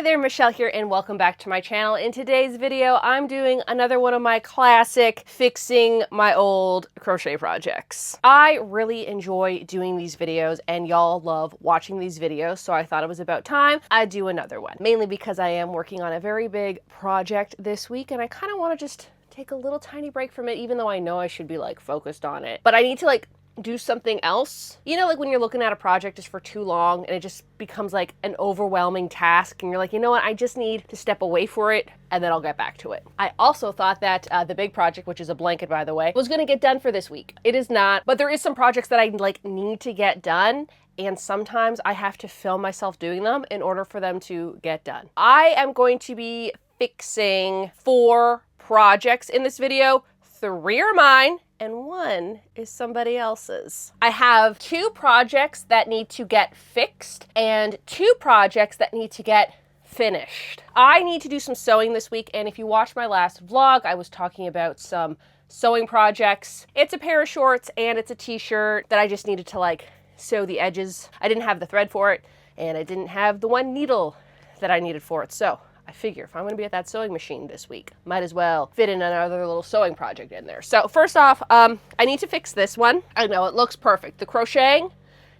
Hi there, Michelle here, and welcome back to my channel. In today's video, I'm doing another one of my classic fixing my old crochet projects. I really enjoy doing these videos, and y'all love watching these videos, so I thought it was about time I do another one. Mainly because I am working on a very big project this week, and I kind of want to just take a little tiny break from it, even though I know I should be like focused on it. But I need to do something else. You know, like when you're looking at a project just for too long and it just becomes like an overwhelming task and you're like, you know what, I just need to step away for it and then I'll get back to it. I also thought that the big project, which is a blanket by the way, was gonna get done for this week. It is not, but there is some projects that I need to get done, and sometimes I have to film myself doing them in order for them to get done. I am going to be fixing 4 projects in this video. 3 are mine and 1 is somebody else's. I have 2 projects that need to get fixed and 2 projects that need to get finished. I need to do some sewing this week, and if you watched my last vlog, I was talking about some sewing projects. It's a pair of shorts and it's a t-shirt that I just needed to sew the edges. I didn't have the thread for it, and I didn't have the one needle that I needed for it, so I figure if I'm going to be at that sewing machine this week, might as well fit in another little sewing project in there. So first off, I need to fix this one. I know it looks perfect. The crocheting,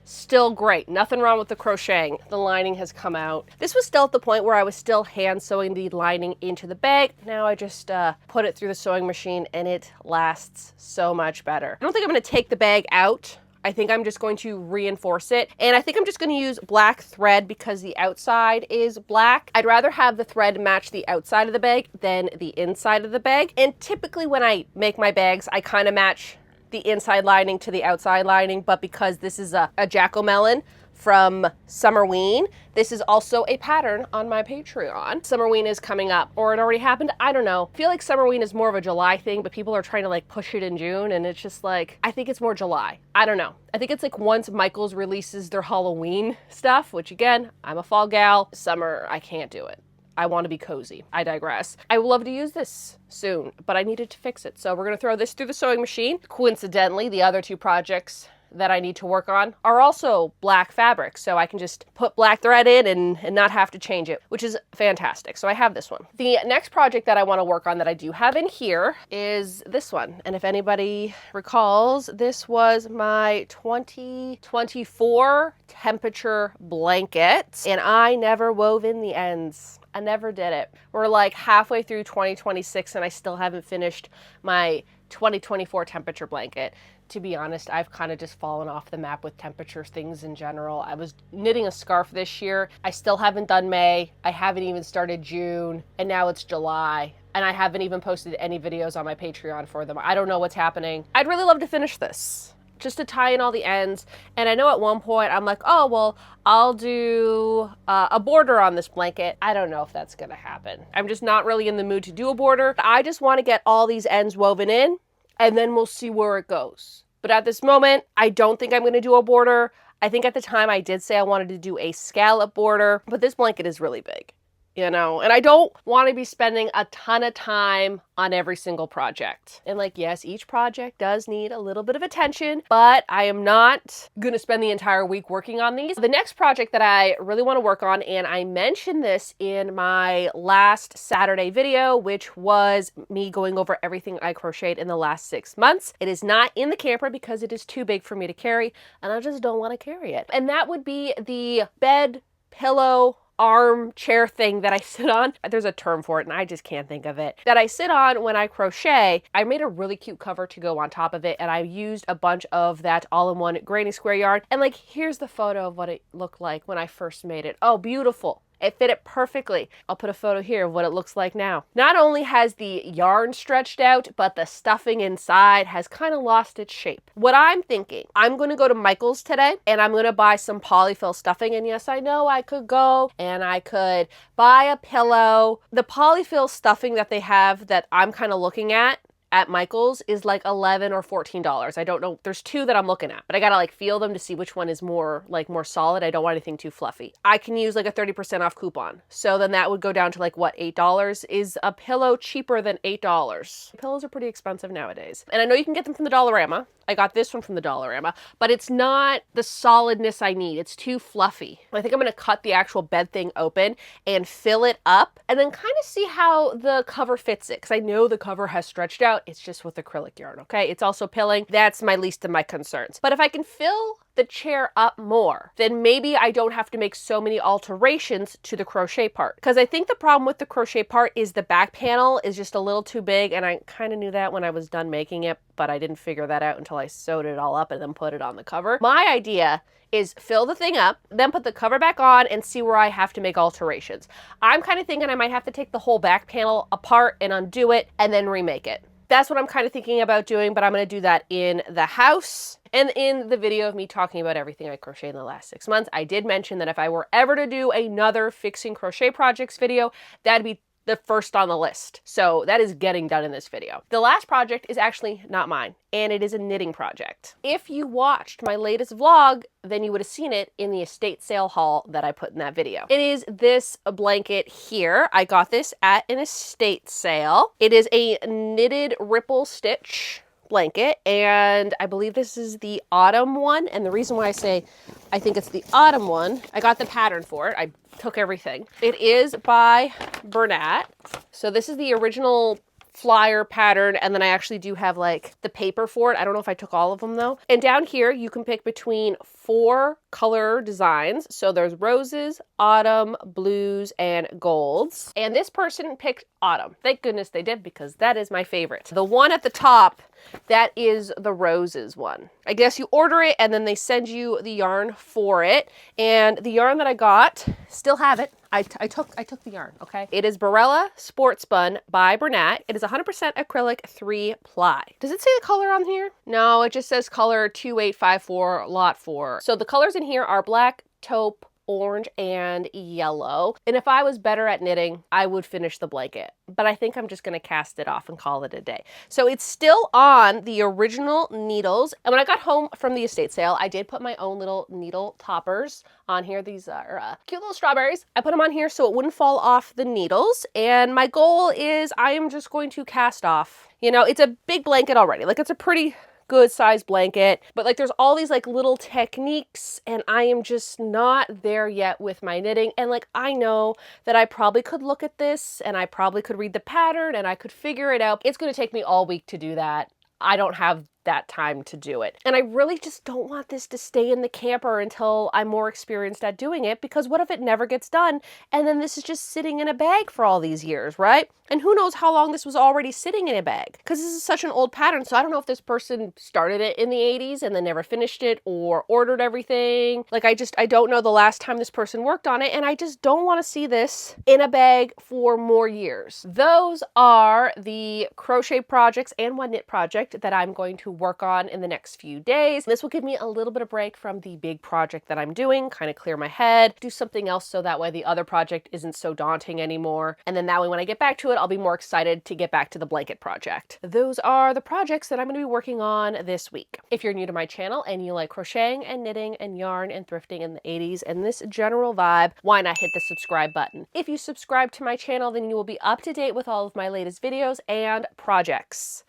still great. Nothing wrong with the crocheting. The lining has come out. This was still at the point where I was still hand sewing the lining into the bag. Now I just put it through the sewing machine and it lasts so much better. I don't think I'm going to take the bag out. I think I'm just going to reinforce it. And I think I'm just going to use black thread because the outside is black. I'd rather have the thread match the outside of the bag than the inside of the bag. And typically when I make my bags, I kind of match the inside lining to the outside lining. But because this is a jack-o'-melon from Summerween, this is also a pattern on my Patreon. Summerween is coming up, or it already happened. I don't know. I feel like Summerween is more of a July thing, but people are trying to push it in June, and it's just I think it's more July. I don't know. I think it's once Michaels releases their Halloween stuff, which again, I'm a fall gal. Summer, I can't do it. I want to be cozy. I digress. I would love to use this soon, but I needed to fix it. So we're gonna throw this through the sewing machine. Coincidentally, the other 2 projects that I need to work on are also black fabric, so I can just put black thread in and not have to change it, which is fantastic. So I have this one. The next project that I want to work on that I do have in here is this one. And if anybody recalls, this was my 2024 temperature blanket, and I never wove in the ends. I never did it. We're halfway through 2026 and I still haven't finished my 2024 temperature blanket. To be honest, I've kind of just fallen off the map with temperature things in general. I was knitting a scarf this year. I still haven't done May. I haven't even started June, and now it's July. And I haven't even posted any videos on my Patreon for them. I don't know what's happening. I'd really love to finish this, just to tie in all the ends. And I know at one point I'm like, oh, well, I'll do a border on this blanket. I don't know if that's gonna happen. I'm just not really in the mood to do a border. I just wanna get all these ends woven in, and then we'll see where it goes. But at this moment, I don't think I'm gonna do a border. I think at the time I did say I wanted to do a scallop border, but this blanket is really big. And I don't want to be spending a ton of time on every single project. And yes, each project does need a little bit of attention, but I am not going to spend the entire week working on these. The next project that I really want to work on, and I mentioned this in my last Saturday video, which was me going over everything I crocheted in the last 6 months. It is not in the camper because it is too big for me to carry, and I just don't want to carry it. And that would be the bed pillow armchair thing that I sit on. There's a term for it and I just can't think of it. That I sit on when I crochet. I made a really cute cover to go on top of it, and I used a bunch of that all-in-one granny square yarn. And here's the photo of what it looked like when I first made it. Oh, beautiful. It fit it perfectly. I'll put a photo here of what it looks like now. Not only has the yarn stretched out, but the stuffing inside has kind of lost its shape. What I'm thinking, I'm going to go to Michael's today and I'm going to buy some polyfill stuffing. And yes, I know I could go and I could buy a pillow. The polyfill stuffing that they have that I'm kind of looking at at Michael's is like $11 or $14. I don't know. There's two that I'm looking at, but I gotta like feel them to see which one is more solid. I don't want anything too fluffy. I can use like a 30% off coupon. So then that would go down to like what, $8? Is a pillow cheaper than $8? Pillows are pretty expensive nowadays. And I know you can get them from the Dollarama. I got this one from the Dollarama, but it's not the solidness I need. It's too fluffy. I think I'm gonna cut the actual bed thing open and fill it up and then kind of see how the cover fits it. Cause I know the cover has stretched out. It's just with acrylic yarn, okay? It's also pilling. That's my least of my concerns. But if I can fill the chair up more, then maybe I don't have to make so many alterations to the crochet part. Because I think the problem with the crochet part is the back panel is just a little too big, and I kind of knew that when I was done making it, but I didn't figure that out until I sewed it all up and then put it on the cover. My idea is fill the thing up, then put the cover back on and see where I have to make alterations. I'm kind of thinking I might have to take the whole back panel apart and undo it and then remake it. That's what I'm kind of thinking about doing, but I'm going to do that in the house. And in the video of me talking about everything I crocheted in the last 6 months, I did mention that if I were ever to do another fixing crochet projects video, that'd be the first on the list. So that is getting done in this video. The last project is actually not mine, and it is a knitting project. If you watched my latest vlog, then you would have seen it in the estate sale haul that I put in that video. It is this blanket here. I got this at an estate sale. It is a knitted ripple stitch blanket, and I believe this is the autumn one. And the reason why I say I think it's the autumn one, I got the pattern for it. I took everything. It is by Bernat. So this is the original flyer pattern, and then I actually do have like the paper for it. I don't know if I took all of them though. And down here you can pick between 4 color designs. So there's roses, autumn, blues, and golds. And this person picked autumn. Thank goodness they did, because that is my favorite. The one at the top, that is the roses one. I guess you order it and then they send you the yarn for it. And the yarn that I got, still have it. I took the yarn, okay? It is Barella Sport Spun by Bernat. It is 100% acrylic 3-ply. Does it say the color on here? No, it just says color 2854 lot 4. So the colors in here are black, taupe, orange, and yellow. And if I was better at knitting, I would finish the blanket. But I think I'm just gonna cast it off and call it a day. So it's still on the original needles. And when I got home from the estate sale, I did put my own little needle toppers on here. These are cute little strawberries. I put them on here so it wouldn't fall off the needles. And my goal is I am just going to cast off. You know, it's a big blanket already. Like, it's a pretty good size blanket, but like there's all these like little techniques, and I am just not there yet with my knitting. And like, I know that I probably could look at this and I probably could read the pattern and I could figure it out. It's going to take me all week to do that. I don't have that time to do it. And I really just don't want this to stay in the camper until I'm more experienced at doing it, because what if it never gets done and then this is just sitting in a bag for all these years, right? And who knows how long this was already sitting in a bag, because this is such an old pattern. So I don't know if this person started it in the 80s and then never finished it or ordered everything. Like, I don't know the last time this person worked on it, and I just don't want to see this in a bag for more years. Those are the crochet projects and one knit project that I'm going to work on in the next few days. This will give me a little bit of break from the big project that I'm doing, kind of clear my head, do something else so that way the other project isn't so daunting anymore. And then that way when I get back to it, I'll be more excited to get back to the blanket project. Those are the projects that I'm going to be working on this week. If you're new to my channel and you like crocheting and knitting and yarn and thrifting in the 80s and this general vibe, why not hit the subscribe button? If you subscribe to my channel, then you will be up to date with all of my latest videos and projects.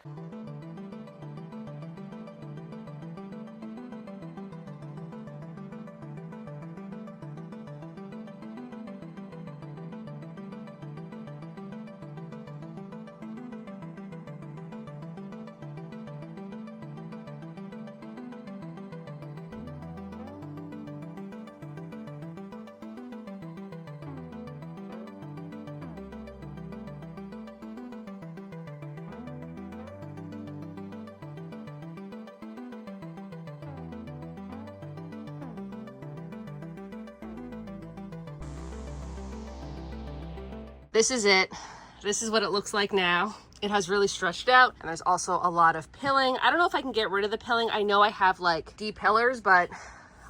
This is it. This is what it looks like now. It has really stretched out, and there's also a lot of pilling. I don't know if I can get rid of the pilling. I know I have like D-pillars, but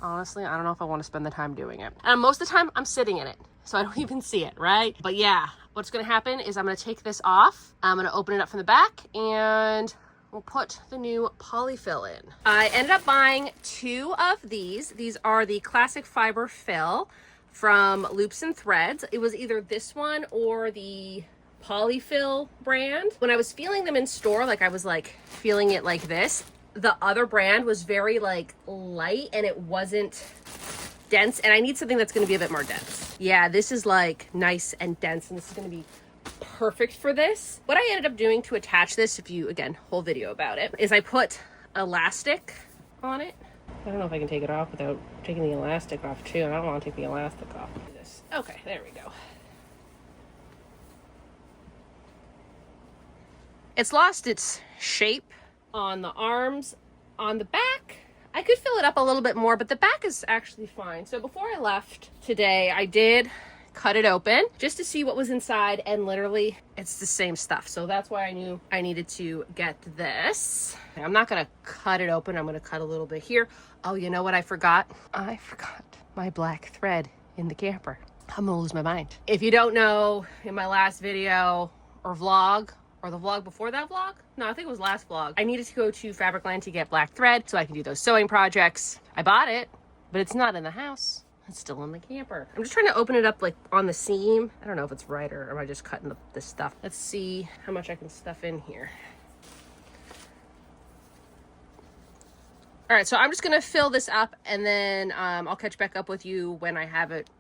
honestly, I don't know if I want to spend the time doing it. And most of the time I'm sitting in it, so I don't even see it, right? But yeah, what's gonna happen is I'm gonna take this off. I'm gonna open it up from the back and we'll put the new polyfill in. I ended up buying 2 of these. These are the classic fiber fill from Loops and Threads. It was either this one or the polyfill brand. When I was feeling them in store, like I was like feeling it like this, the other brand was very like light and it wasn't dense, and I need something that's going to be a bit more dense. Yeah, this is like nice and dense, and this is going to be perfect for this. What I ended up doing to attach this, if you, again, whole video about it, is I put elastic on it. I don't know if I can take it off without taking the elastic off too, and I don't want to take the elastic off. This. Okay, there we go. It's lost its shape on the arms. On the back, I could fill it up a little bit more, but the back is actually fine. So before I left today, I did cut it open just to see what was inside, and literally it's the same stuff. So that's why I knew I needed to get this. I'm not gonna cut it open. I'm gonna cut a little bit here. Oh, you know what I forgot? I forgot my black thread in the camper. I'm gonna lose my mind. If you don't know, in my last video or vlog, or the vlog before that vlog? No, I think it was last vlog. I needed to go to Fabricland to get black thread so I can do those sewing projects. I bought it, but it's not in the house. It's still in the camper. I'm just trying to open it up like on the seam. I don't know if it's right or am I just cutting this stuff. Let's see how much I can stuff in here. All right, so I'm just gonna fill this up and then I'll catch back up with you when I have it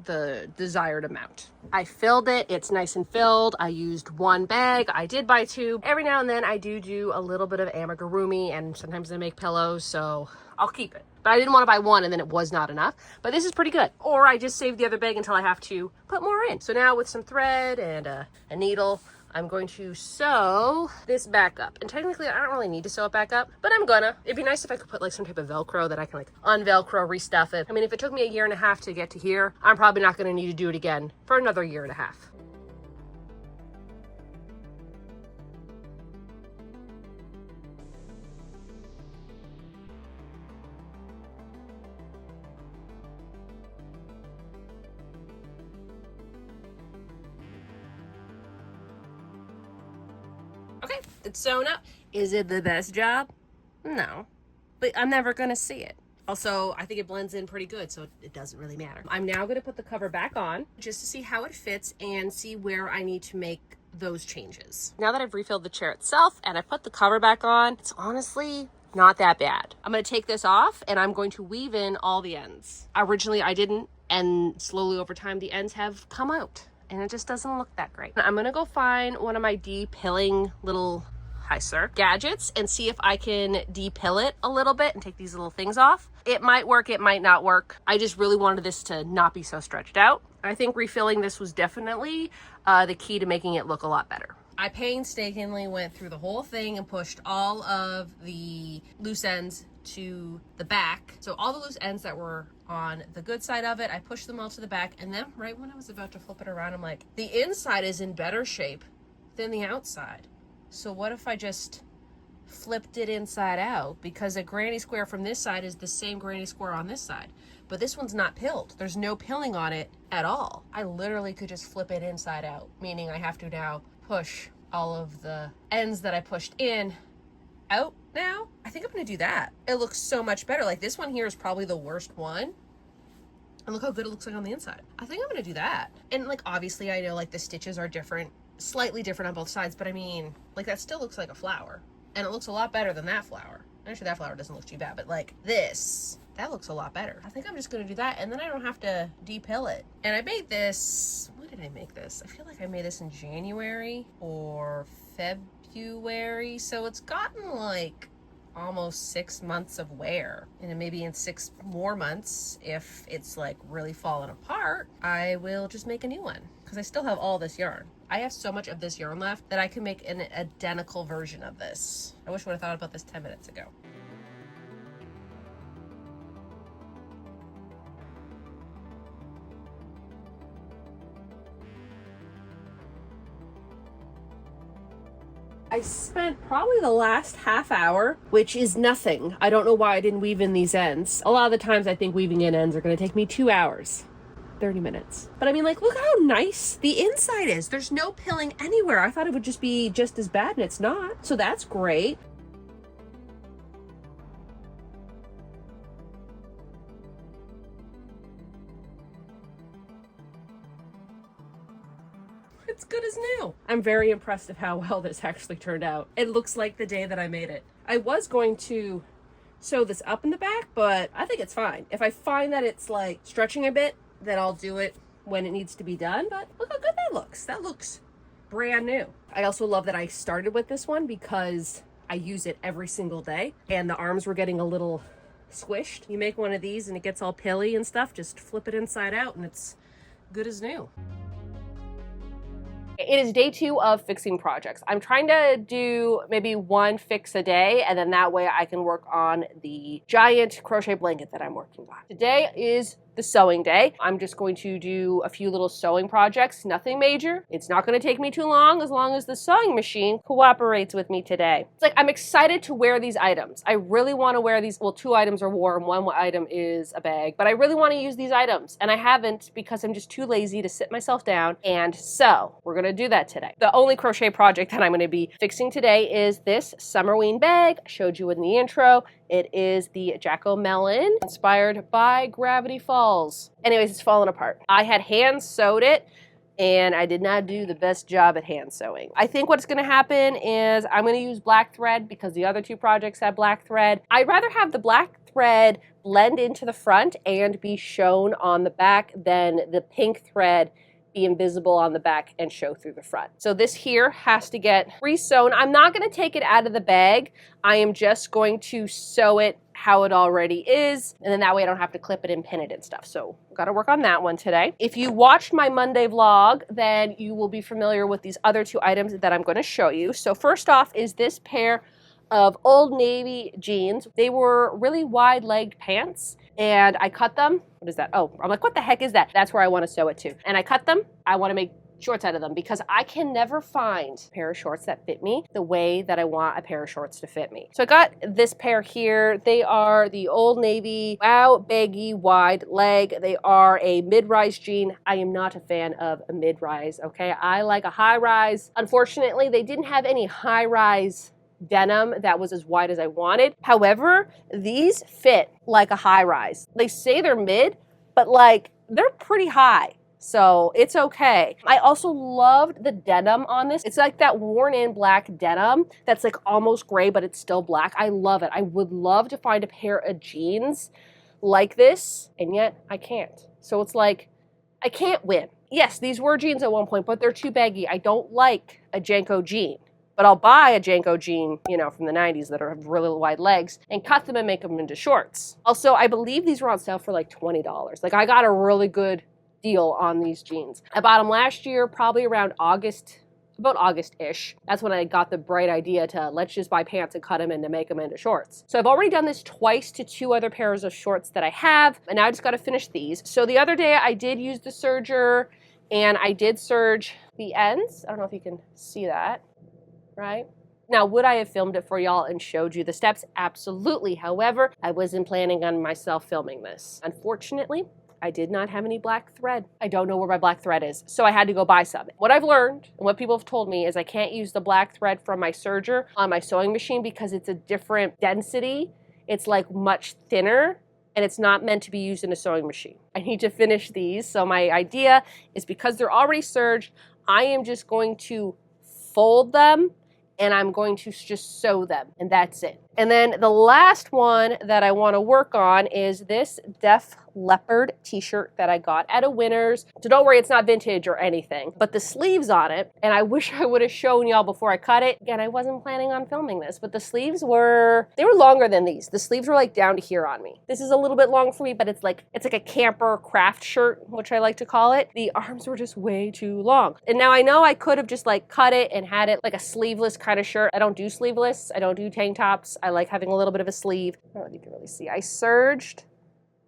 the desired amount. I filled it. It's nice and filled. I used 1 bag. I did buy 2. Every now and then I do a little bit of amigurumi, and sometimes I make pillows, so I'll keep it. But I didn't want to buy 1 and then it was not enough. But this is pretty good. Or I just save the other bag until I have to put more in. So now with some thread and a needle, I'm going to sew this back up. And technically I don't really need to sew it back up, but I'm gonna. It'd be nice if I could put like some type of Velcro that I can like unvelcro, restuff it. I mean, if it took me 1.5 years to get to here, I'm probably not gonna need to do it again for another 1.5 years. Okay, it's sewn up. Is it the best job? No, but I'm never gonna see it. Also, I think it blends in pretty good, so it doesn't really matter. I'm now gonna put the cover back on just to see how it fits and see where I need to make those changes. Now that I've refilled the chair itself and I put the cover back on, it's honestly not that bad. I'm gonna take this off and I'm going to weave in all the ends. Originally I didn't, and slowly over time the ends have come out. And it just doesn't look that great. I'm gonna go find one of my de-pilling little gadgets and see if I can de-pill it a little bit and take these little things off. It might work, it might not work. I just really wanted this to not be so stretched out. I think refilling this was definitely the key to making it look a lot better. I painstakingly went through the whole thing and pushed all of the loose ends to the back. So all the loose ends that were on the good side of it, I pushed them all to the back, and then right when I was about to flip it around, I'm like, the inside is in better shape than the outside. So what if I just flipped it inside out? Because a granny square from this side is the same granny square on this side, but this one's not pilled. There's no pilling on it at all. I literally could just flip it inside out, meaning I have to now push all of the ends that I pushed in out now. I think I'm gonna do that. It looks so much better. Like this one here is probably the worst one. And look how good it looks like on the inside. I think I'm gonna do that. And like, obviously I know like the stitches are different, slightly different on both sides, but I mean, like that still looks like a flower. And it looks a lot better than that flower. Actually, that flower doesn't look too bad, but like this, that looks a lot better. I think I'm just gonna do that, and then I don't have to de-pill it. And I made this, when did I make this? I feel like I made this in January or February, so it's gotten like almost 6 months of wear. And then maybe in 6 more months, if it's like really falling apart, I will just make a new one, because I still have all this yarn. I have so much of this yarn left that I can make an identical version of this. I wish I would have thought about this 10 minutes ago. I spent probably the last half hour, which is nothing. I don't know why I didn't weave in these ends. A lot of the times I think weaving in ends are going to take me 2 hours. 30 minutes. But I mean, like, look how nice the inside is. There's no pilling anywhere. I thought it would just be just as bad, and it's not. So that's great. It's good as new. I'm very impressed of how well this actually turned out. It looks like the day that I made it. I was going to sew this up in the back, but I think it's fine. If I find that it's like stretching a bit, then I'll do it when it needs to be done. But look how good that looks. That looks brand new. I also love that I started with this one because I use it every single day and the arms were getting a little squished. You make one of these and it gets all pilly and stuff, just flip it inside out and it's good as new. It is day 2 of fixing projects. I'm trying to do maybe 1 fix a day, and then that way I can work on the giant crochet blanket that I'm working on. Today is the sewing day. I'm just going to do a few little sewing projects, nothing major. It's not going to take me too long as the sewing machine cooperates with me today. It's like I'm excited to wear these items. I really want to wear these. Well, 2 items are warm, 1 item is a bag, but I really want to use these items and I haven't because I'm just too lazy to sit myself down and sew. We're going to do that today. The only crochet project that I'm going to be fixing today is this Summerween bag. I showed you in the intro. It is the Jack-O-Melon inspired by Gravity Falls. Anyways, it's falling apart. I had hand sewed it and I did not do the best job at hand sewing. I think what's going to happen is I'm going to use black thread because the other 2 projects had black thread. I'd rather have the black thread blend into the front and be shown on the back than the pink thread be invisible on the back and show through the front. So this here has to get re-sewn. I'm not going to take it out of the bag. I am just going to sew it how it already is, and then that way I don't have to clip it and pin it and stuff. So I've got to work on that one today. If you watched my Monday vlog, then you will be familiar with these other 2 items that I'm going to show you. So first off is this pair of Old Navy jeans. They were really wide-legged pants, and I cut them. What is that? Oh, I'm like, what the heck is that? That's where I want to sew it to. And I cut them. I want to make shorts out of them because I can never find a pair of shorts that fit me the way that I want a pair of shorts to fit me. So I got this pair here. They are the Old Navy Wow Baggy Wide Leg. They are a mid-rise jean. I am not a fan of a mid-rise, okay? I like a high-rise. Unfortunately, they didn't have any high-rise denim that was as wide as I wanted. However, these fit like a high rise. They say they're mid, but like they're pretty high. So it's okay. I also loved the denim on this. It's like that worn in black denim that's like almost gray, but it's still black. I love it. I would love to find a pair of jeans like this, and yet I can't. So it's like, I can't win. Yes, these were jeans at one point, but they're too baggy. I don't like a Janko jean. But I'll buy a Janko jean, you know, from the 90s that have really wide legs and cut them and make them into shorts. Also, I believe these were on sale for like $20. Like I got a really good deal on these jeans. I bought them last year, probably around August, about August-ish. That's when I got the bright idea to let's just buy pants and cut them and to make them into shorts. So I've already done this twice to 2 other pairs of shorts that I have, and now I just got to finish these. So the other day I did use the serger and I did serge the ends. I don't know if you can see that. Right? Now, would I have filmed it for y'all and showed you the steps? Absolutely. However, I wasn't planning on myself filming this. Unfortunately, I did not have any black thread. I don't know where my black thread is, so I had to go buy some. What I've learned and what people have told me is I can't use the black thread from my serger on my sewing machine because it's a different density. It's like much thinner and it's not meant to be used in a sewing machine. I need to finish these. So my idea is because they're already serged, I am just going to fold them and I'm going to just sew them, and that's it. And then the last one that I want to work on is this Def Leopard t-shirt that I got at a Winners. So don't worry, it's not vintage or anything, but the sleeves on it, and I wish I would have shown y'all before I cut it. Again, I wasn't planning on filming this, but the sleeves were longer than these. The sleeves were like down to here on me. This is a little bit long for me, but it's like a camper craft shirt, which I like to call it. The arms were just way too long. And now I know I could have just like cut it and had it like a sleeveless kind of shirt. I don't do sleeveless. I don't do tank tops. I like having a little bit of a sleeve. I don't know if you can really see. I serged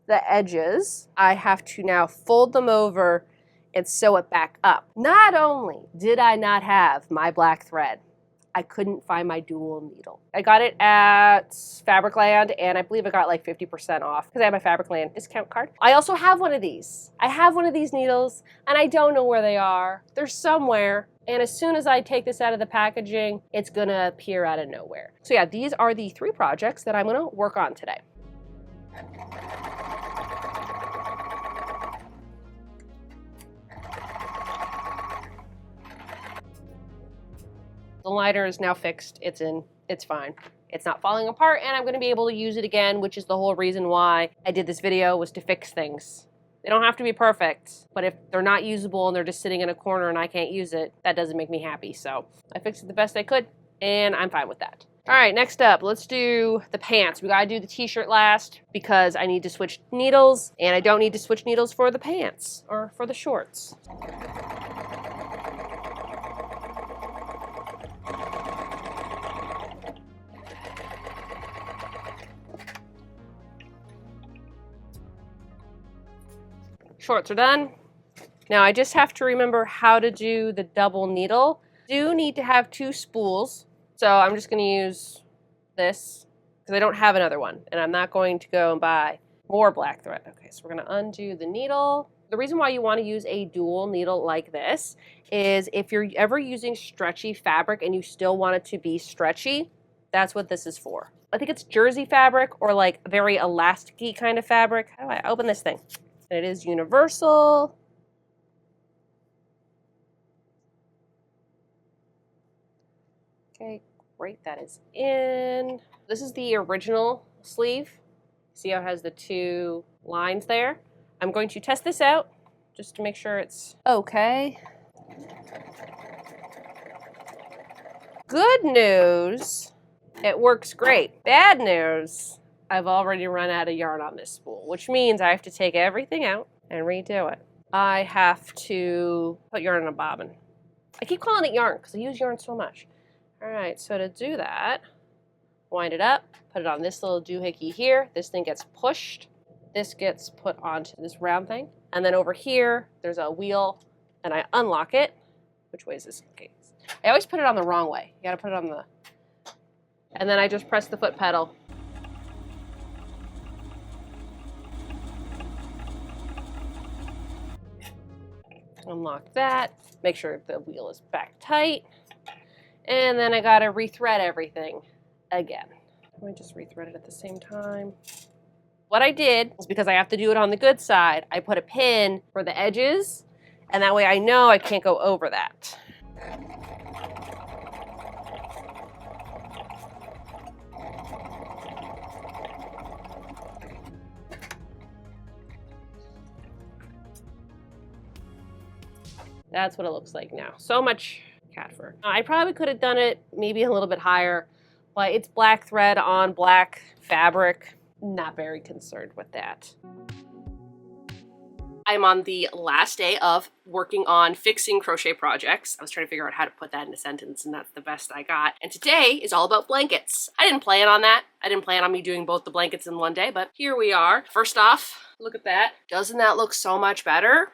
the edges. I have to now fold them over and sew it back up. Not only did I not have my black thread, I couldn't find my dual needle. I got it at Fabricland, and I believe I got like 50% off because I have my Fabricland discount card. I also have one of these. I have one of these needles, and I don't know where they are. They're somewhere. And as soon as I take this out of the packaging, it's gonna appear out of nowhere. So yeah, these are the 3 projects that I'm gonna work on today. The liner is now fixed, it's in, it's fine. It's not falling apart, and I'm gonna be able to use it again, which is the whole reason why I did this video, was to fix things. They don't have to be perfect, but if they're not usable and they're just sitting in a corner and I can't use it, that doesn't make me happy. So I fixed it the best I could, and I'm fine with that. All right, next up, let's do the pants. We gotta do the t-shirt last because I need to switch needles, and I don't need to switch needles for the pants or for the shorts. Shorts are done. Now I just have to remember how to do the double needle. Do need to have 2 spools, so I'm just going to use this because I don't have another one, and I'm not going to go and buy more black thread. Okay, so we're going to undo the needle. The reason why you want to use a dual needle like this is if you're ever using stretchy fabric and you still want it to be stretchy, that's what this is for. I think it's jersey fabric or like very elasticy kind of fabric. How do I open this thing? And it is universal. Okay, great, that is in. This is the original sleeve. See how it has the 2 lines there? I'm going to test this out just to make sure it's okay. Good news, it works great. Bad news, I've already run out of yarn on this spool, which means I have to take everything out and redo it. I have to put yarn in a bobbin. I keep calling it yarn because I use yarn so much. All right, so to do that, wind it up, put it on this little doohickey here. This thing gets pushed. This gets put onto this round thing. And then over here, there's a wheel, and I unlock it. Which way is this? Okay. I always put it on the wrong way. You gotta put it on the... And then I just press the foot pedal. Unlock that, make sure the wheel is back tight, and then I gotta rethread everything again. Let me just rethread it at the same time. What I did is, because I have to do it on the good side, I put a pin for the edges, and that way I know I can't go over that. That's what it looks like now. So much cat fur. I probably could have done it maybe a little bit higher, but it's black thread on black fabric. Not very concerned with that. I'm on the last day of working on fixing crochet projects. I was trying to figure out how to put that in a sentence, and that's the best I got. And today is all about blankets. I didn't plan on that. I didn't plan on me doing both the blankets in one day, but here we are. First off, look at that. Doesn't that look so much better?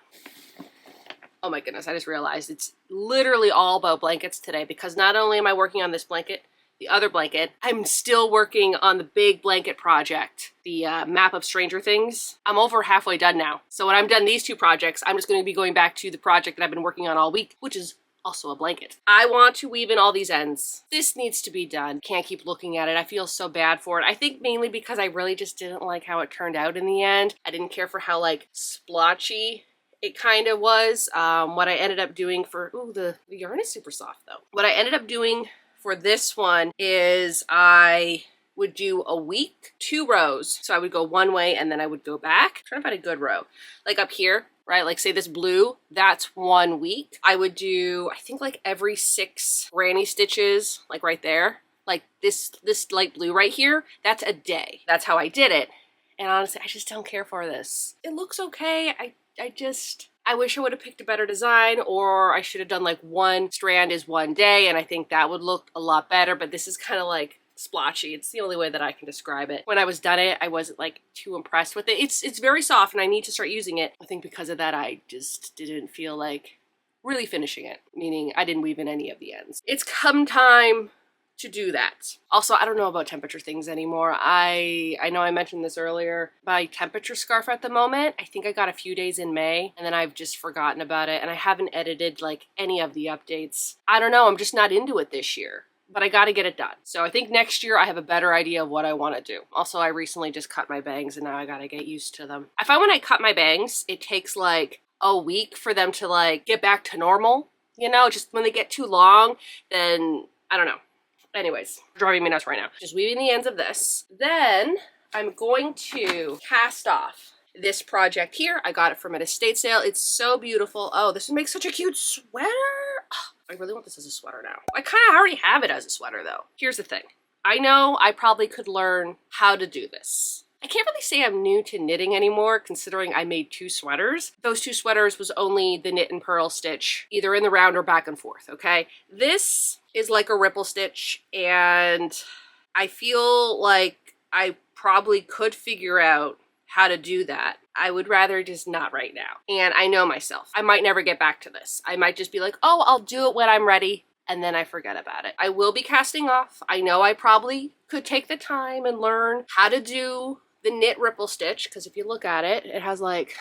Oh my goodness, I just realized it's literally all about blankets today, because not only am I working on this blanket, the other blanket, I'm still working on the big blanket project, the map of Stranger Things. I'm over halfway done now. So when I'm done these 2 projects, I'm just going to be going back to the project that I've been working on all week, which is also a blanket. I want to weave in all these ends. This needs to be done. Can't keep looking at it. I feel so bad for it. I think mainly because I really just didn't like how it turned out in the end. I didn't care for how like splotchy it kind of was. What I ended up doing for, ooh, the yarn is super soft though. What I ended up doing for this one is I would do a week, 2 rows. So I would go one way and then I would go back. I'm trying to find a good row. Like up here, right? Like say this blue, that's 1 week. I would do, I think like every 6 granny stitches, like right there. Like this light blue right here, that's a day. That's how I did it. And honestly, I just don't care for this. It looks okay. I wish I would have picked a better design, or I should have done like 1 strand is 1 day, and I think that would look a lot better, but this is kind of like splotchy. It's the only way that I can describe it. When I was done it, I wasn't like too impressed with it. It's very soft and I need to start using it. I think because of that, I just didn't feel like really finishing it, meaning I didn't weave in any of the ends. It's come time to do that. Also, I don't know about temperature things anymore. I know I mentioned this earlier. My temperature scarf at the moment, I think I got a few days in May, and then I've just forgotten about it, and I haven't edited like any of the updates. I don't know, I'm just not into it this year, but I gotta get it done. So I think next year I have a better idea of what I want to do. Also, I recently just cut my bangs, and now I gotta get used to them. I find when I cut my bangs, it takes like a week for them to like get back to normal. You know, just when they get too long, then I don't know. Anyways, driving me nuts right now. Just weaving the ends of this. Then I'm going to cast off this project here. I got it from an estate sale. It's so beautiful. Oh, this would make such a cute sweater. Oh, I really want this as a sweater now. I kind of already have it as a sweater though. Here's the thing. I know I probably could learn how to do this. I can't really say I'm new to knitting anymore, considering I made 2 sweaters. Those 2 sweaters was only the knit and purl stitch, either in the round or back and forth, okay? This is like a ripple stitch, and I feel like I probably could figure out how to do that. I would rather just not right now. And I know myself. I might never get back to this. I might just be like, oh, I'll do it when I'm ready, and then I forget about it. I will be casting off. I know I probably could take the time and learn how to do the knit ripple stitch, because if you look at it, it has like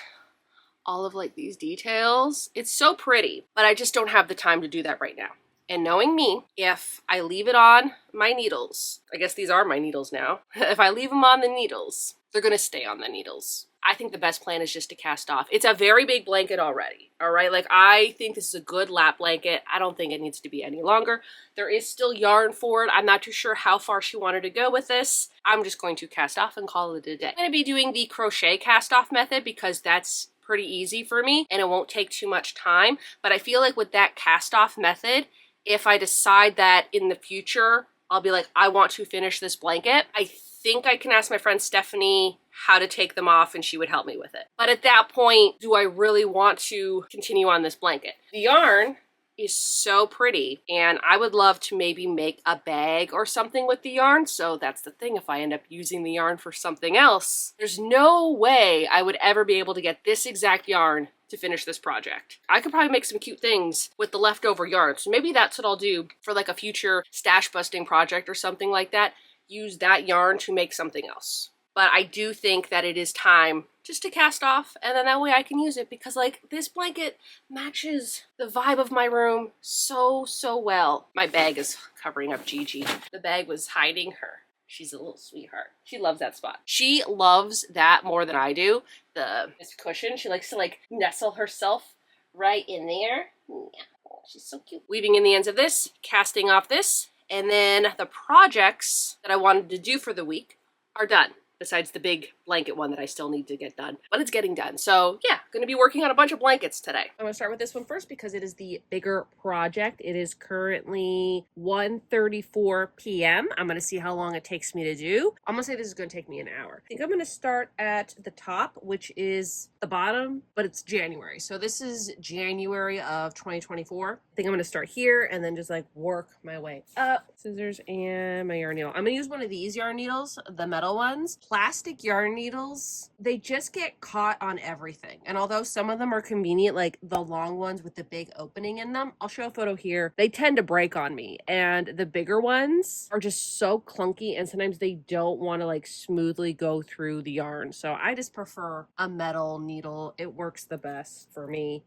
all of like these details. It's so pretty, but I just don't have the time to do that right now. And knowing me, if I leave it on my needles, I guess these are my needles now. If I leave them on the needles, they're gonna stay on the needles. I think the best plan is just to cast off. It's a very big blanket already, all right? Like, I think this is a good lap blanket. I don't think it needs to be any longer. There is still yarn for it. I'm not too sure how far she wanted to go with this. I'm just going to cast off and call it a day. I'm gonna be doing the crochet cast off method because that's pretty easy for me and it won't take too much time. But I feel like with that cast off method, if I decide that in the future, I'll be like, I want to finish this blanket, I think I can ask my friend Stephanie how to take them off and she would help me with it. But at that point, do I really want to continue on this blanket? The yarn is so pretty and I would love to maybe make a bag or something with the yarn. So that's the thing, if I end up using the yarn for something else, there's no way I would ever be able to get this exact yarn to finish this project. I could probably make some cute things with the leftover yarn. So maybe that's what I'll do for like a future stash busting project or something like that. Use that yarn to make something else. But I do think that it is time just to cast off, and then that way I can use it because like this blanket matches the vibe of my room so well. My bag is covering up Gigi. The bag was hiding her. She's a little sweetheart. She loves that spot. She loves that more than I do. This cushion, she likes to like nestle herself right in there. Yeah. Oh, she's so cute. Weaving in the ends of this, casting off this, and then the projects that I wanted to do for the week are done. Besides the big blanket one that I still need to get done. But it's getting done. So yeah, gonna be working on a bunch of blankets today. I'm gonna start with this one first because it is the bigger project. It is currently 1:34 p.m. I'm gonna see how long it takes me to do. I'm gonna say this is gonna take me an hour. I think I'm gonna start at the top, which is the bottom, but it's January. So this is January of 2024. I think I'm gonna start here and then just like work my way up. Scissors and my yarn needle. I'm gonna use one of these yarn needles, the metal ones. Plastic yarn needles, they just get caught on everything. And although some of them are convenient, like the long ones with the big opening in them, I'll show a photo here, they tend to break on me. And the bigger ones are just so clunky and sometimes they don't want to like smoothly go through the yarn. So I just prefer a metal needle. It works the best for me.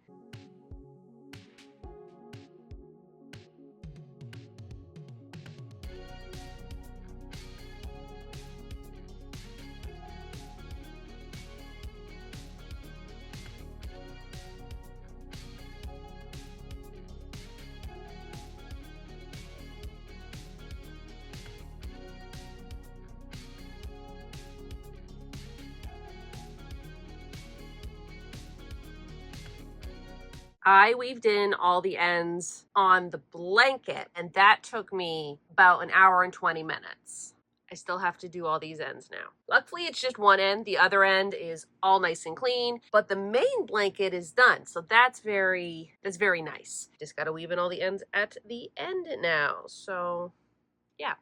I weaved in all the ends on the blanket, and that took me about an hour and 20 minutes. I still have to do all these ends now. Luckily, it's just one end. The other end is all nice and clean, but the main blanket is done. So that's very nice. Just got to weave in all the ends at the end now. So yeah.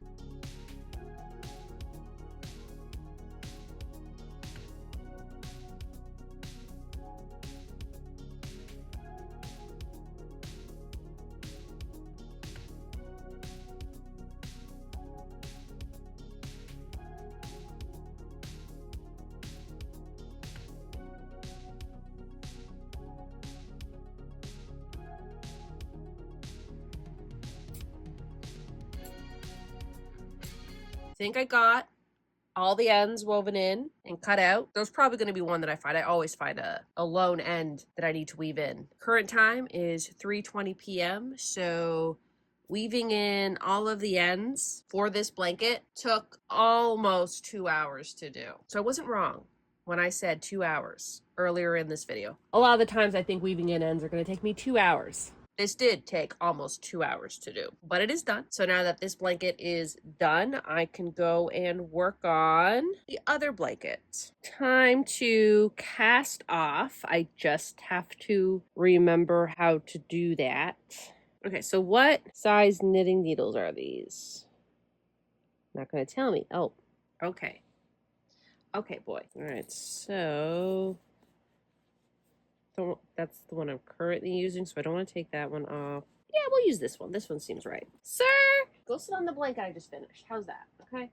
think I got all the ends woven in and cut out. There's probably going to be one that I find. I always find a lone end that I need to weave in. Current time is 3:20 p.m. So weaving in all of the ends for this blanket took almost 2 hours to do. So I wasn't wrong when I said 2 hours earlier in this video. A lot of the times I think weaving in ends are going to take me 2 hours. This did take almost 2 hours to do, but it is done. So now that this blanket is done, I can go and work on the other blanket. Time to cast off. I just have to remember how to do that. Okay, so what size knitting needles are these? Not going to tell me. Oh, okay. Okay, boy. All right, so that's the one I'm currently using, so I don't want to take that one off. Yeah, we'll use this one. This one seems right. Sir, go sit on the blanket I just finished. How's that? Okay?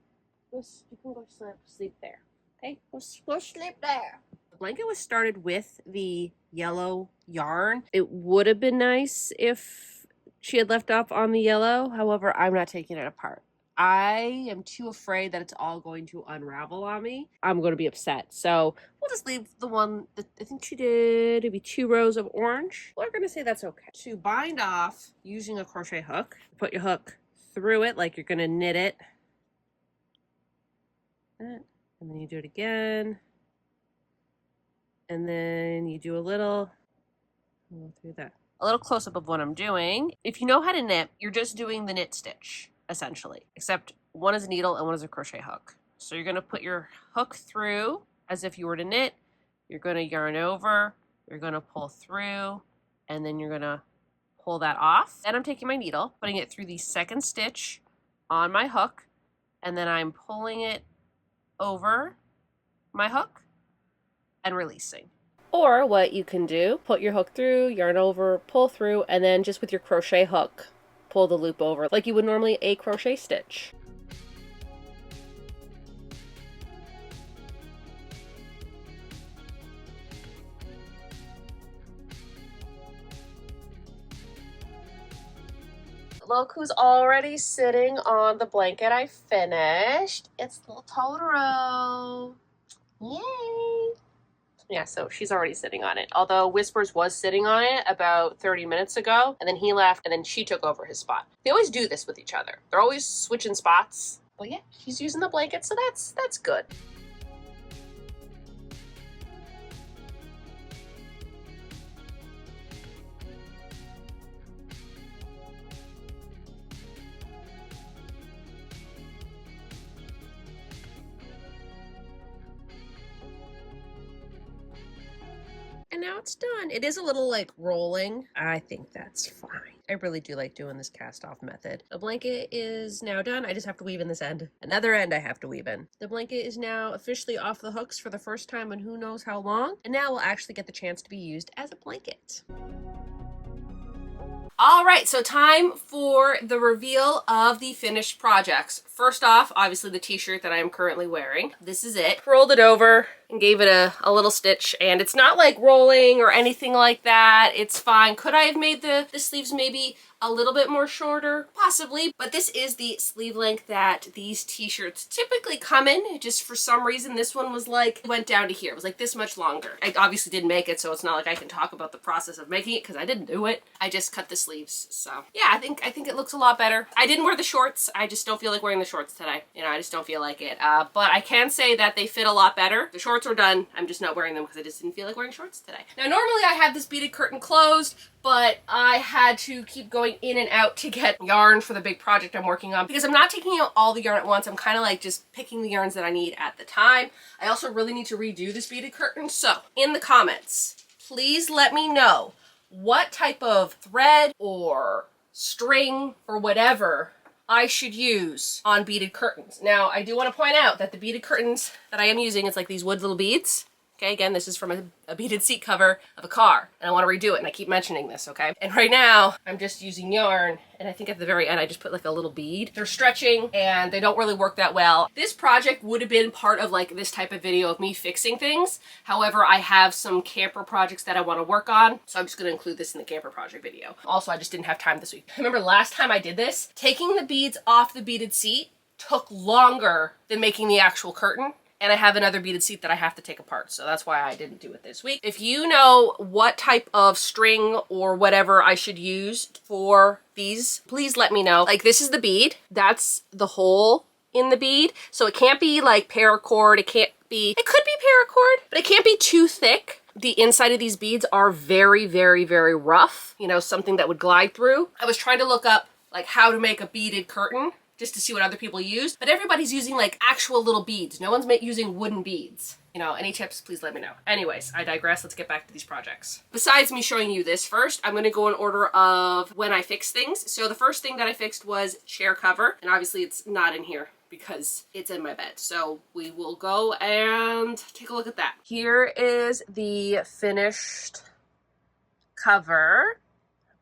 You can go sleep there. Okay? Go sleep there. The blanket was started with the yellow yarn. It would have been nice if she had left off on the yellow. However, I'm not taking it apart. I am too afraid that it's all going to unravel on me. I'm going to be upset. So we'll just leave the one that I think she did. It'd be 2 rows of orange. We're going to say that's okay. To bind off using a crochet hook, put your hook through it like you're going to knit it. And then you do it again. And then you do a little through that. A little close-up of what I'm doing. If you know how to knit, you're just doing the knit stitch, essentially, except one is a needle and one is a crochet hook. So you're going to put your hook through as if you were to knit. You're going to yarn over, you're going to pull through, and then you're going to pull that off. Then I'm taking my needle, putting it through the second stitch on my hook, and then I'm pulling it over my hook and releasing. Or what you can do, put your hook through, yarn over, pull through, and then just with your crochet hook, pull the loop over like you would normally a crochet stitch. Look who's already sitting on the blanket I finished. It's little Totoro. Yay! Yeah, so she's already sitting on it. Although Whispers was sitting on it about 30 minutes ago, and then he left, and then she took over his spot. They always do this with each other. They're always switching spots. But yeah, she's using the blanket, so that's good. And now it's done. It is a little like rolling. I think that's fine. I really do like doing this cast off method. The blanket is now done. I just have to weave in this end. Another end I have to weave in. The blanket is now officially off the hooks for the first time in who knows how long. And now we'll actually get the chance to be used as a blanket. All right, so time for the reveal of the finished projects. First off, obviously the t-shirt that I am currently wearing. This is it. Rolled it over and gave it a little stitch, and it's not like rolling or anything like that. It's fine. Could I have made the sleeves maybe a little bit more shorter? Possibly, but this is the sleeve length that these t-shirts typically come in. Just for some reason, this one was like, went down to here. It was like this much longer. I obviously didn't make it, so it's not like I can talk about the process of making it because I didn't do it. I just cut the sleeves. So yeah, I think it looks a lot better. I didn't wear the shorts. I just don't feel like wearing the shorts today. You know, I just don't feel like it. But I can say that they fit a lot better. The shorts are done. I'm just not wearing them because I just didn't feel like wearing shorts today. Now, normally I have this beaded curtain closed, but I had to keep going in and out to get yarn for the big project I'm working on because I'm not taking out all the yarn at once. I'm kind of like just picking the yarns that I need at the time. I also really need to redo this beaded curtain. So in the comments, please let me know what type of thread or string or whatever I should use on beaded curtains. Now, I do want to point out that the beaded curtains that I am using, it's like these wood little beads. Okay, again, this is from a beaded seat cover of a car, and I want to redo it, and I keep mentioning this, okay? And right now, I'm just using yarn, and I think at the very end, I just put like a little bead. They're stretching, and they don't really work that well. This project would have been part of like this type of video of me fixing things. However, I have some camper projects that I want to work on, so I'm just going to include this in the camper project video. Also, I just didn't have time this week. I remember last time I did this, taking the beads off the beaded seat took longer than making the actual curtain. And I have another beaded seat that I have to take apart, so that's why I didn't do it this week. If you know what type of string or whatever I should use for these, please let me know. Like, this is the bead. That's the hole in the bead. So it can't be like paracord. It could be paracord, but it can't be too thick. The inside of these beads are very, very, very rough. You know, something that would glide through. I was trying to look up like how to make a beaded curtain, just to see what other people use. But everybody's using like actual little beads. No one's using wooden beads. You know, any tips, please let me know. Anyways, I digress. Let's get back to these projects. Besides me showing you this first, I'm gonna go in order of when I fix things. So the first thing that I fixed was chair cover. And obviously it's not in here because it's in my bed. So we will go and take a look at that. Here is the finished cover.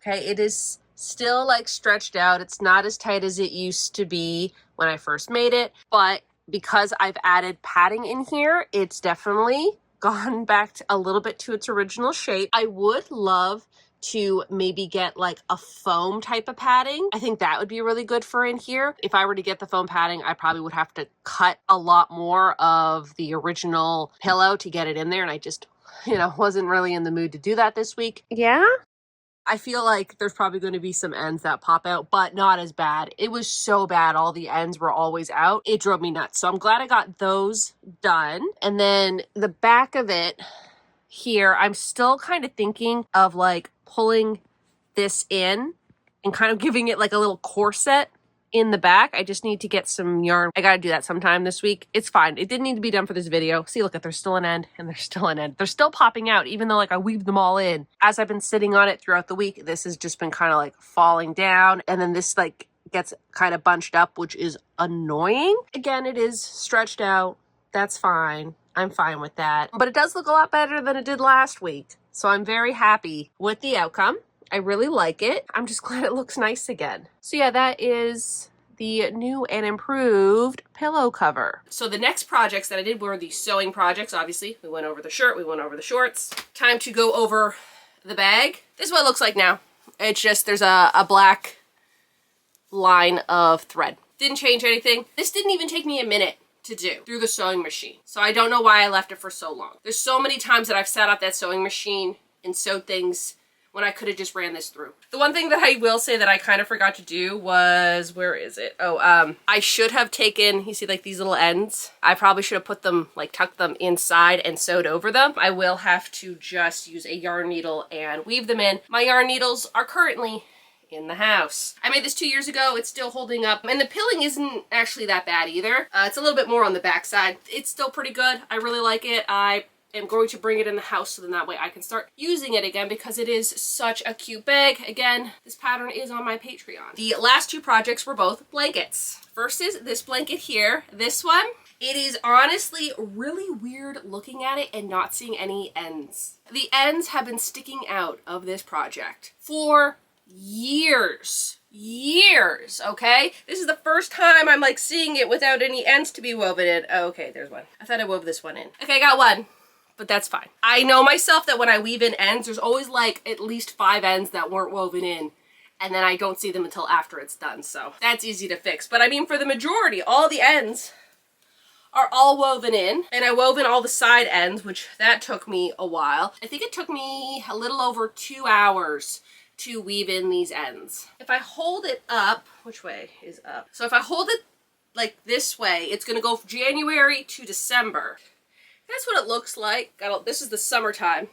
Okay, it is still like stretched out. It's not as tight as it used to be when I first made it, but because I've added padding in here, it's definitely gone back to a little bit to its original shape. I would love to maybe get like a foam type of padding. I think that would be really good for in here. If I were to get the foam padding, I probably would have to cut a lot more of the original pillow to get it in there, and I just, you know, wasn't really in the mood to do that this week. Yeah? I feel like there's probably going to be some ends that pop out, but not as bad. It was so bad. All the ends were always out. It drove me nuts. So I'm glad I got those done. And then the back of it here, I'm still kind of thinking of like pulling this in and kind of giving it like a little corset in the back. I just need to get some yarn. I gotta do that sometime this week. It's fine. It didn't need to be done for this video. See, look, there's still an end and there's still an end. They're still popping out, even though like I weaved them all in. As I've been sitting on it throughout the week, this has just been kind of like falling down, and then this like gets kind of bunched up, which is annoying. Again, it is stretched out. That's fine. I'm fine with that. But it does look a lot better than it did last week. So I'm very happy with the outcome. I really like it. I'm just glad it looks nice again. So yeah, that is the new and improved pillow cover. So the next projects that I did were the sewing projects. Obviously, we went over the shirt, we went over the shorts. Time to go over the bag. This is what it looks like now. It's just, there's a black line of thread. Didn't change anything. This didn't even take me a minute to do through the sewing machine. So I don't know why I left it for so long. There's so many times that I've sat up that sewing machine and sewed things when I could have just ran this through. The one thing that I will say that I kind of forgot to do was, where is it? Oh, I should have taken, you see like these little ends? I probably should have put them, like tucked them inside and sewed over them. I will have to just use a yarn needle and weave them in. My yarn needles are currently in the house. I made this 2 years ago. It's still holding up, and the pilling isn't actually that bad either. It's a little bit more on the back side. It's still pretty good. I really like it. I am going to bring it in the house so then that way I can start using it again because it is such a cute bag. Again, this pattern is on my Patreon. The last two projects were both blankets. First is this blanket here. This one, it is honestly really weird looking at it and not seeing any ends. The ends have been sticking out of this project for years, okay? This is the first time I'm like seeing it without any ends to be woven in. Oh, okay, there's one. I thought I wove this one in. Okay, I got one, but that's fine. I know myself that when I weave in ends, there's always like at least 5 ends that weren't woven in, and then I don't see them until after it's done, so that's easy to fix. But I mean, for the majority, all the ends are all woven in, and I wove in all the side ends, which that took me a while. I think it took me a little over 2 hours to weave in these ends. If I hold it up, which way is up? So if I hold it like this way, it's gonna go from January to December. That's what it looks like. This is the summertime,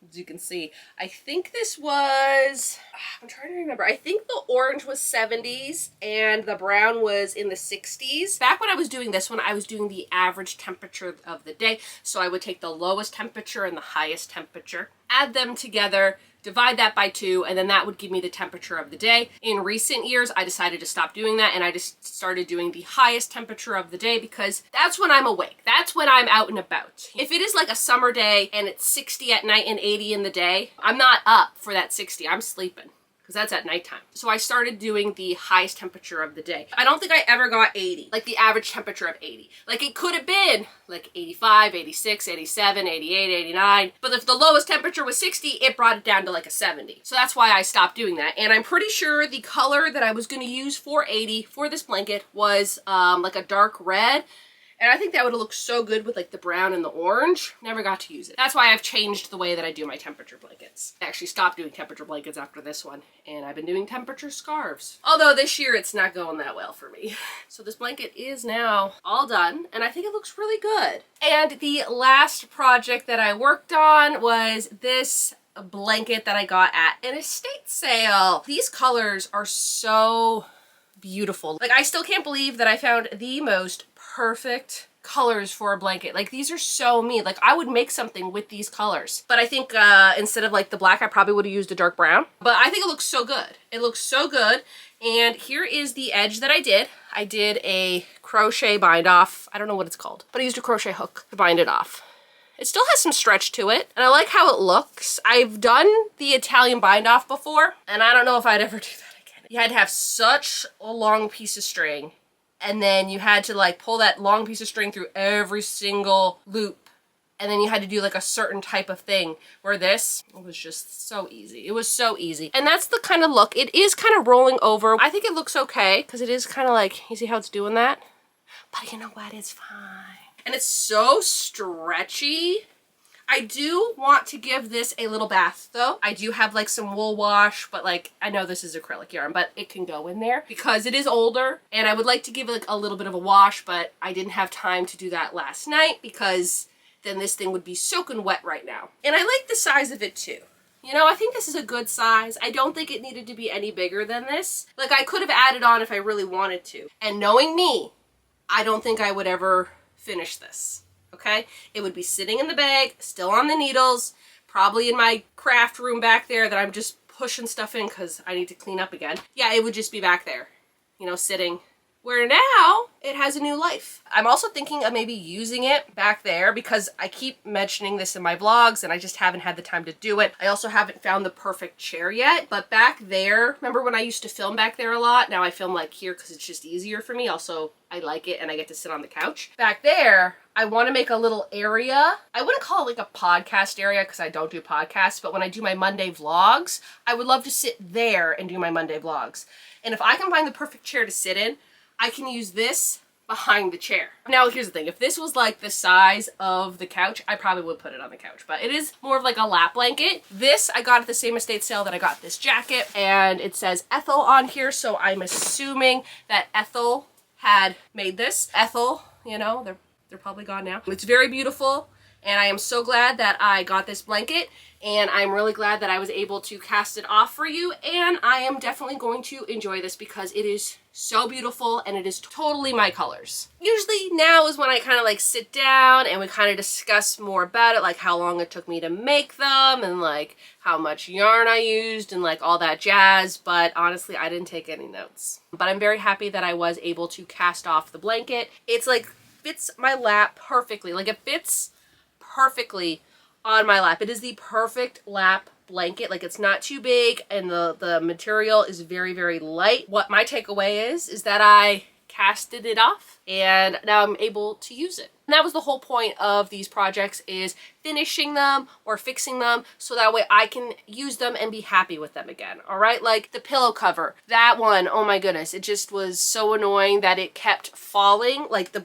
as you can see. I think this was, I'm trying to remember. I think the orange was 70s and the brown was in the 60s. Back when I was doing this one, I was doing the average temperature of the day. So I would take the lowest temperature and the highest temperature, add them together, divide that by 2, and then that would give me the temperature of the day. In recent years, I decided to stop doing that, and I just started doing the highest temperature of the day because that's when I'm awake. That's when I'm out and about. If it is like a summer day and it's 60 at night and 80 in the day, I'm not up for that 60. I'm sleeping. because that's at nighttime. So I started doing the highest temperature of the day. I don't think I ever got 80, like the average temperature of 80. Like it could have been like 85, 86, 87, 88, 89. But if the lowest temperature was 60, it brought it down to like a 70. So that's why I stopped doing that. And I'm pretty sure the color that I was going to use for 80 for this blanket was like a dark red. And I think that would look so good with like the brown and the orange. Never got to use it. That's why I've changed the way that I do my temperature blankets. I actually stopped doing temperature blankets after this one, and I've been doing temperature scarves. Although this year it's not going that well for me. So this blanket is now all done, and I think it looks really good. And the last project that I worked on was this blanket that I got at an estate sale. These colors are so beautiful. Like I still can't believe that I found the most perfect colors for a blanket. Like these are so me. Like I would make something with these colors. But I think instead of like the black, I probably would have used a dark brown. But I think it looks so good. It looks so good. And here is the edge that I did. I did a crochet bind off. I don't know what it's called, but I used a crochet hook to bind it off. It still has some stretch to it, and I like how it looks. I've done the Italian bind off before, and I don't know if I'd ever do that again. You had to have such a long piece of string, and then you had to like pull that long piece of string through every single loop, and then you had to do like a certain type of thing, where this was just so easy. It was so easy. And that's the kind of look. It is kind of rolling over. I think it looks okay, because it is kind of like, you see how it's doing that? But you know what, it's fine. And it's so stretchy. I do want to give this a little bath though. I do have like some wool wash, but like I know this is acrylic yarn, but it can go in there because it is older, and I would like to give it like a little bit of a wash, but I didn't have time to do that last night because then this thing would be soaking wet right now. And I like the size of it too. You know, I think this is a good size. I don't think it needed to be any bigger than this. Like I could have added on if I really wanted to. And knowing me, I don't think I would ever finish this. Okay, it would be sitting in the bag, still on the needles, probably in my craft room back there that I'm just pushing stuff in because I need to clean up again. Yeah, it would just be back there, you know, sitting. Where now it has a new life. I'm also thinking of maybe using it back there because I keep mentioning this in my vlogs and I just haven't had the time to do it. I also haven't found the perfect chair yet, but back there, remember when I used to film back there a lot? Now I film like here because it's just easier for me. Also, I like it and I get to sit on the couch. Back there, I want to make a little area. I wouldn't call it like a podcast area because I don't do podcasts, but when I do my Monday vlogs, I would love to sit there and do my Monday vlogs. And if I can find the perfect chair to sit in, I can use this behind the chair. Now, here's the thing. If this was like the size of the couch, I probably would put it on the couch, but it is more of like a lap blanket. This, I got at the same estate sale that I got this jacket, and it says Ethel on here, so I'm assuming that Ethel had made this. Ethel, you know, they're probably gone now. It's very beautiful, and I am so glad that I got this blanket, and I'm really glad that I was able to cast it off for you, and I am definitely going to enjoy this because it is so beautiful and it is totally my colors. Usually now is when I kind of like sit down and we kind of discuss more about it, like how long it took me to make them and like how much yarn I used and like all that jazz, but honestly I didn't take any notes. But I'm very happy that I was able to cast off the blanket. It's like fits my lap perfectly. Like it fits perfectly on my lap. It is the perfect lap blanket. Like it's not too big and the material is very, very light. What my takeaway is that I casted it off and now I'm able to use it. And that was the whole point of these projects, is finishing them or fixing them so that way I can use them and be happy with them again. All right, like the pillow cover, that one, oh my goodness, it just was so annoying that it kept falling. Like the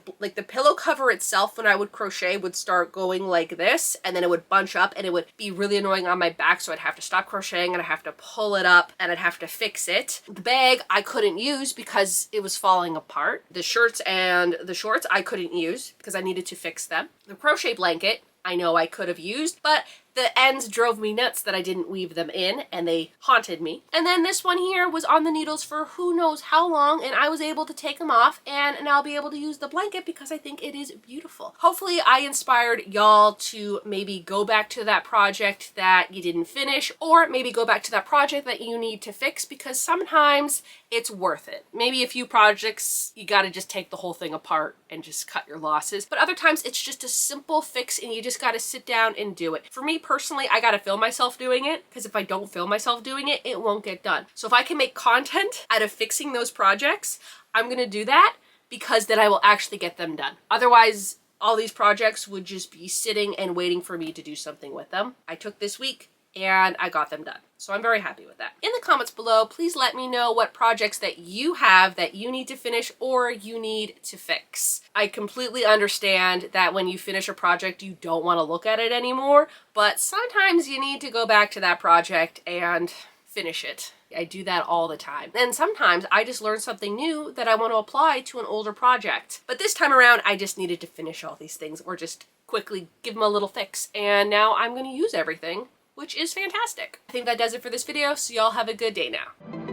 pillow cover itself, when I would crochet, would start going like this and then it would bunch up and it would be really annoying on my back, so I'd have to stop crocheting and I'd have to pull it up and I'd have to fix it. The bag I couldn't use because it was falling apart. The shirts and the shorts I couldn't use because I needed to fix them. The crochet blanket I know I could have used, but the ends drove me nuts that I didn't weave them in and they haunted me. And then this one here was on the needles for who knows how long, and I was able to take them off and now I'll be able to use the blanket because I think it is beautiful. Hopefully I inspired y'all to maybe go back to that project that you didn't finish, or maybe go back to that project that you need to fix, because sometimes it's worth it. Maybe a few projects you gotta just take the whole thing apart and just cut your losses, but other times it's just a simple fix and you just gotta sit down and do it. For me personally, I gotta film myself doing it, because if I don't film myself doing it, it won't get done. So if I can make content out of fixing those projects, I'm gonna do that, because then I will actually get them done. Otherwise, all these projects would just be sitting and waiting for me to do something with them. I took this week and I got them done. So I'm very happy with that. In the comments below, please let me know what projects that you have that you need to finish or you need to fix. I completely understand that when you finish a project, you don't want to look at it anymore, but sometimes you need to go back to that project and finish it. I do that all the time. And sometimes I just learn something new that I want to apply to an older project. But this time around, I just needed to finish all these things or just quickly give them a little fix. And now I'm going to use everything, which is fantastic. I think that does it for this video, so y'all have a good day now.